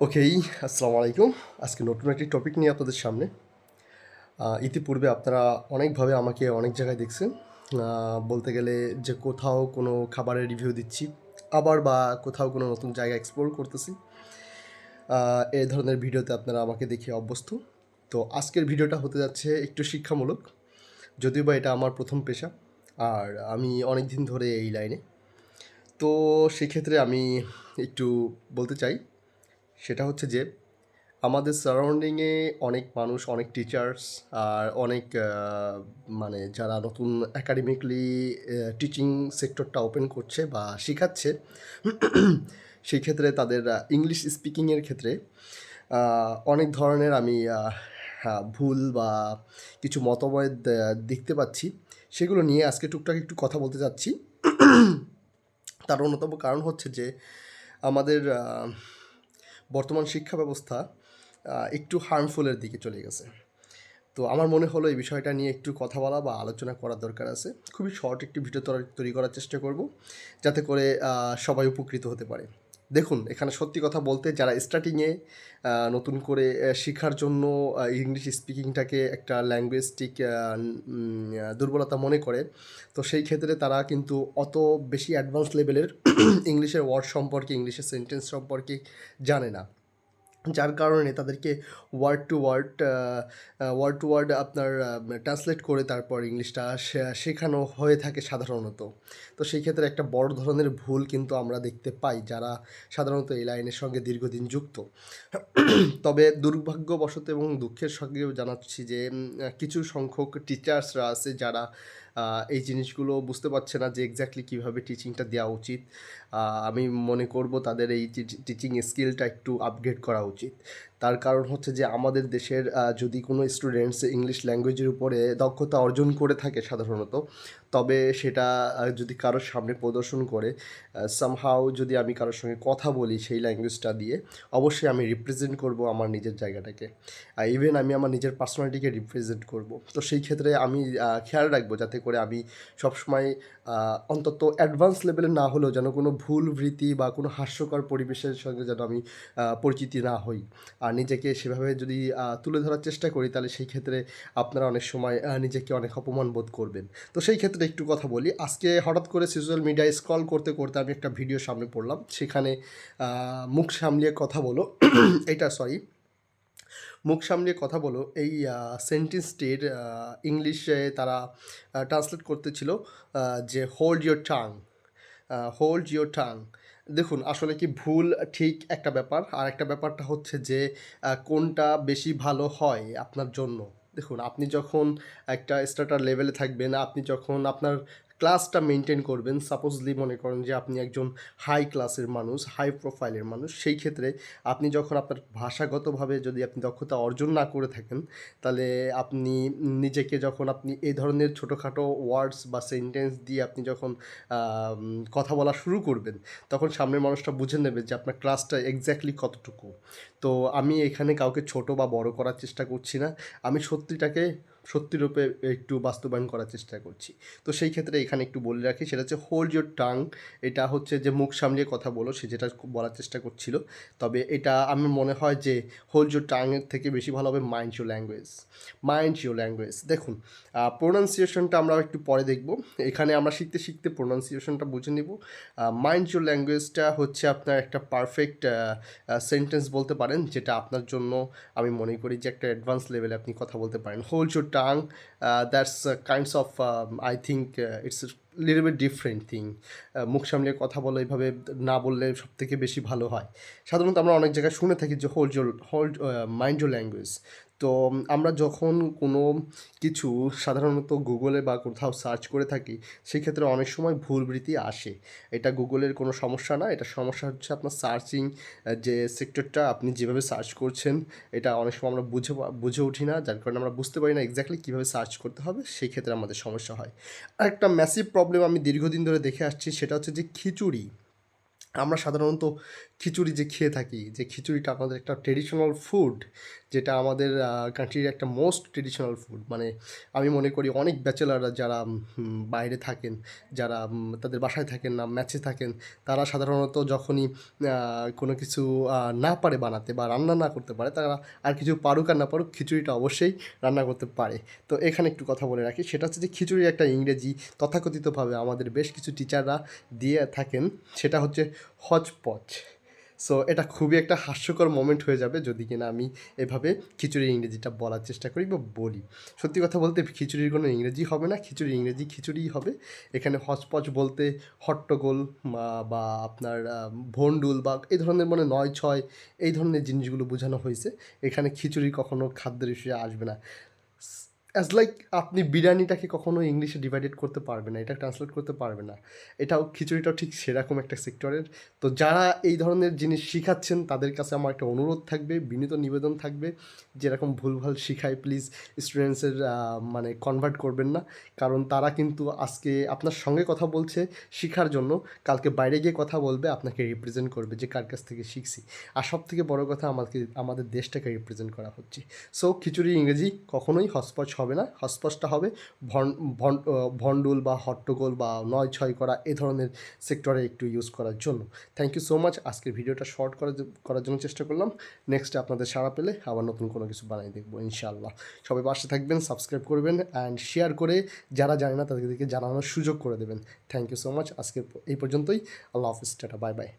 ওকেই, আসসালামু আলাইকুম। আজকে নতুন একটি টপিক নিয়ে আপনাদের সামনে। ইতিপূর্বে আপনারা অনেকভাবে আমাকে অনেক জায়গায় দেখছেন। বলতে গেলে যে কোথাও কোনো খাবারের রিভিউ দিচ্ছি, আবার বা কোথাও কোনো নতুন জায়গা এক্সপ্লোর করতেছি। এই ধরনের ভিডিওতে আপনারা আমাকে দেখে অভ্যস্ত। তো আজকের ভিডিওটা হতে যাচ্ছে একটু শিক্ষামূলক, যদিও বা এটা আমার প্রথম পেশা, আর আমি অনেক দিন ধরে এই লাইনে। তো সেক্ষেত্রে আমি একটু বলতে চাই, সেটা হচ্ছে যে আমাদের সারাউন্ডিংয়ে অনেক মানুষ, অনেক টিচার্স আর অনেক মানে যারা নতুন একাডেমিকলি টিচিং সেক্টরটা ওপেন করছে বা শেখাচ্ছে, সেই ক্ষেত্রে তাদের ইংলিশ স্পিকিংয়ের ক্ষেত্রে অনেক ধরনের আমি ভুল বা কিছু মতভেদ দেখতে পাচ্ছি। সেগুলো নিয়ে আজকে টুকটাক একটু কথা বলতে চাচ্ছি। তার অন্যতম কারণ হচ্ছে যে আমাদের বর্তমান শিক্ষা ব্যবস্থা একটু হার্মফুলের দিকে চলে গেছে। তো আমার মনে হলো এই বিষয়টা নিয়ে একটু কথা বলা বা আলোচনা করার দরকার আছে। খুবই শর্ট একটি ভিডিও তৈরি করার চেষ্টা করব, যাতে করে সবাই উপকৃত হতে পারে। দেখুন, এখানে সত্যি কথা বলতে যারা স্টার্টিংয়ে নতুন করে শেখার জন্য ইংলিশ স্পিকিংটাকে একটা ল্যাঙ্গুয়েজটিক দুর্বলতা মনে করে, তো সেই ক্ষেত্রে তারা কিন্তু অত বেশি অ্যাডভান্স লেভেলের ইংলিশের ওয়ার্ড সম্পর্কে, ইংলিশের সেন্টেন্স সম্পর্কে জানে না। যার কারণে তাদেরকে ওয়ার্ড টু ওয়ার্ড আপনার ট্রান্সলেট করে তারপর ইংলিশটা শেখানো হয়ে থাকে সাধারণত। তো সেই ক্ষেত্রে একটা বড় ধরনের ভুল কিন্তু আমরা দেখতে পাই যারা সাধারণত এই লাইনের সঙ্গে দীর্ঘদিন যুক্ত। তবে দুর্ভাগ্যবশত এবং দুঃখের সঙ্গেও জানাচ্ছি যে কিছু সংখ্যক টিচার্সরা আছে যারা এই জিনিসগুলো বুঝতে পারছে না যে এক্স্যাক্টলি কীভাবে টিচিংটা দেওয়া উচিত। আমি মনে করব তাদের এই টিচিং স্কিলটা একটু আপগ্রেড করা উচিত। তার কারণ হচ্ছে যে আমাদের দেশের যদি কোনো স্টুডেন্টস ইংলিশ ল্যাঙ্গুয়েজের উপরে দক্ষতা অর্জন করে থাকে সাধারণত, তবে সেটা যদি কারোর সামনে প্রদর্শন করে, সামহাও যদি আমি কারোর সঙ্গে কথা বলি সেই ল্যাঙ্গুয়েজটা দিয়ে, অবশ্যই আমি রিপ্রেজেন্ট করব আমার নিজের জায়গাটাকে। ইভেন আমি আমার নিজের পার্সোনালিটিকে রিপ্রেজেন্ট করব। তো সেই ক্ষেত্রে আমি খেয়াল রাখবো যাতে করে আমি সবসময় অন্তত অ্যাডভান্স লেভেলে না হলেও যেন কোনো ভুল ভৃতি বা কোনো হাস্যকর পরিবেশের সঙ্গে যেন আমি পরিচিতি না হই। আর নিজেকে সেভাবে যদি তুলে ধরার চেষ্টা করি, তাহলে সেই ক্ষেত্রে আপনারা অনেক সময় নিজেকে অনেক অপমান বোধ করবেন। তো সেই ক্ষেত্রে একটু কথা বলি। আজকে হঠাৎ করে সোশ্যাল মিডিয়ায় স্ক্রল করতে করতে আমি একটা ভিডিও সামনে পড়লাম। সেখানে মুখ সামলিয়ে কথা বলো এইটা সরি মুখ সামলিয়ে কথা বলো এই সেন্টেন্সটির ইংলিশে তারা ট্রান্সলেট করতেছিল যে hold your tongue, hold your tongue. দেখুন, আসলে কি ভুল ঠিক একটা ব্যাপার, আর একটা ব্যাপারটা হচ্ছে যে কোনটা বেশি ভালো হয় আপনার জন্য। দেখুন, আপনি যখন একটা স্টার্টার লেভেলে থাকবেন, আপনি যখন আপনার ক্লাসটা মেনটেন করবেন, সাপোজলি মনে করেন যে আপনি একজন হাই ক্লাসের মানুষ, হাই প্রোফাইলের মানুষ, সেই ক্ষেত্রে আপনি যখন আপনার ভাষাগতভাবে যদি আপনি দক্ষতা অর্জন না করে থাকেন, তাহলে আপনি নিজেকে যখন আপনি এই ধরনের ছোটোখাটো ওয়ার্ডস বা সেন্টেন্স দিয়ে আপনি যখন কথা বলা শুরু করবেন, তখন সামনের মানুষটা বুঝে নেবে যে আপনার ক্লাসটা এক্স্যাক্টলি কতটুকু। তো আমি এখানে কাউকে ছোট বা বড় করার চেষ্টা করছি না, আমি সত্যিটাকে সত্যিরূপে একটু বাস্তবায়ন করার চেষ্টা করছি। তো সেই ক্ষেত্রে এখানে একটু বলে রাখি, সেটা হচ্ছে হোল্ড ইয়োর টাং। এটা হচ্ছে যে মুখ সামলিয়ে কথা বলো, সে যেটা বলার চেষ্টা করছিল। তবে এটা আমার মনে হয় যে হোল্ড ইয়োর টাংয়ের থেকে বেশি ভালো হবে mind your language. Mind your language. দেখুন, প্রোনাউন্সিয়েশনটা আমরা একটু পরে দেখব। এখানে আমরা শিখতে শিখতে প্রোনাউন্সিয়েশনটা বুঝে নিব। মাইন্ড ইয়োর ল্যাঙ্গুয়েজটা হচ্ছে আপনার একটা পারফেক্ট সেন্টেন্স বলতে পারেন, যেটা আপনার জন্য আমি মনে করি যে একটা অ্যাডভান্স লেভেলে আপনি কথা বলতে পারেন। Hold your tongue, that's kinds of I think it's little bit different thing. মুখ সামলিয়ে কথা বলো এইভাবে না বললে সবথেকে বেশি ভালো হয়। সাধারণত আমরা অনেক জায়গায় শুনে থাকি যে হোল্ড মাইন্ড ইয়োর ল্যাঙ্গুয়েজ। তো আমরা যখন কোনো কিছু সাধারণত গুগলে বা কোথাও সার্চ করে থাকি, সেক্ষেত্রে অনেক সময় ভুলভ্রান্তি আসে। এটা গুগলের কোনো সমস্যা না, এটা সমস্যা হচ্ছে আপনার সার্চিং যে সেক্টরটা আপনি যেভাবে সার্চ করছেন, এটা অনেক সময় আমরা বুঝে উঠি না, যার কারণে আমরা বুঝতে পারি না এক্স্যাক্টলি কীভাবে সার্চ করতে হবে, সেই ক্ষেত্রে আমাদের সমস্যা হয়। আর একটা ম্যাসিভ প্রবলেম আমি দীর্ঘদিন ধরে দেখে আসছি, সেটা হচ্ছে যে খিচুড়ি। আমরা সাধারণত খিচুড়ি যে খেয়ে থাকি, যে খিচুড়িটা আমাদের একটা ট্রেডিশনাল ফুড, যেটা আমাদের কান্ট্রির একটা মোস্ট ট্রেডিশনাল ফুড। মানে আমি মনে করি অনেক ব্যাচেলাররা যারা বাইরে থাকেন, যারা তাদের বাসায় থাকেন না, ম্যাচে থাকেন, তারা সাধারণত যখনই কোনো কিছু না পারে বানাতে বা রান্না না করতে পারে, তারা আর কিছু পারুক আর না পারুক, খিচুড়িটা অবশ্যই রান্না করতে পারে। তো এখানে একটু কথা বলে রাখি, সেটা হচ্ছে যে খিচুড়ির একটা ইংরেজি তথাকথিতভাবে আমাদের বেশ কিছু টিচাররা দিয়ে থাকেন, সেটা হচ্ছে হচপচ। সো এটা খুবই একটা হাস্যকর মোমেন্ট হয়ে যাবে যদি কিনা আমি এভাবে খিচুড়ির ইংরেজিটা বলার চেষ্টা করি বা বলি। সত্যি কথা বলতে খিচুড়ির কোনো ইংরেজি হবে না, খিচুড়ির ইংরেজি খিচুড়িই হবে। এখানে হচপচ বলতে হট্টগোল বা আপনার ভন্ডুল বা এই ধরনের মানে ৯-৬ এই ধরনের জিনিসগুলো বোঝানো হয়েছে। এখানে খিচুড়ি কখনো খাদ্যের হিসেবে আসবে না। অ্যাজ লাইক আপনি বিরিয়ানিটাকে কখনো ইংলিশে ডিভাইডেড করতে পারবেন না, এটা ট্রান্সলেট করতে পারবে না। এটাও খিচুড়িটাও ঠিক সেরকম একটা সেক্টরের। তো যারা এই ধরনের জিনিস শিখাচ্ছেন তাদের কাছে আমার একটা অনুরোধ থাকবে, বিনীত নিবেদন থাকবে, যেরকম ভুলভাল শিখায় প্লিজ স্টুডেন্টসের মানে কনভার্ট করবেন না। কারণ তারা কিন্তু আজকে আপনার সঙ্গে কথা বলছে শিখার জন্য, কালকে বাইরে গিয়ে কথা বলবে, আপনাকে রিপ্রেজেন্ট করবে যে কার কাছ থেকে শিখছি। আর সবথেকে বড় কথা, আমাদের দেশটাকে রিপ্রেজেন্ট করা হচ্ছে। সো খিচুড়ি ইংরেজি কখনোই হসপচ হবে না, হসপচটা হবে ভন্ডুল বা হট্টগোল বা ৯-৬ করা এ ধরনের সেক্টরে একটু ইউজ করার জন্য। Thank you so much. আজকের ভিডিওটা শর্ট করার জন্য চেষ্টা করলাম। নেক্সটে আপনাদের সাড়া পেলে আবার নতুন কোনো কিছু বানিয়ে দেখবো ইনশাআল্লাহ। সবাই পাশে থাকবেন, সাবস্ক্রাইব করবেন অ্যান্ড শেয়ার করে যারা জানে না তাদেরকে জানানোর সুযোগ করে দেবেন। Thank you so much. আজকে এই পর্যন্তই। আল্লাহ হাফিজ, টাটা, বাই বাই।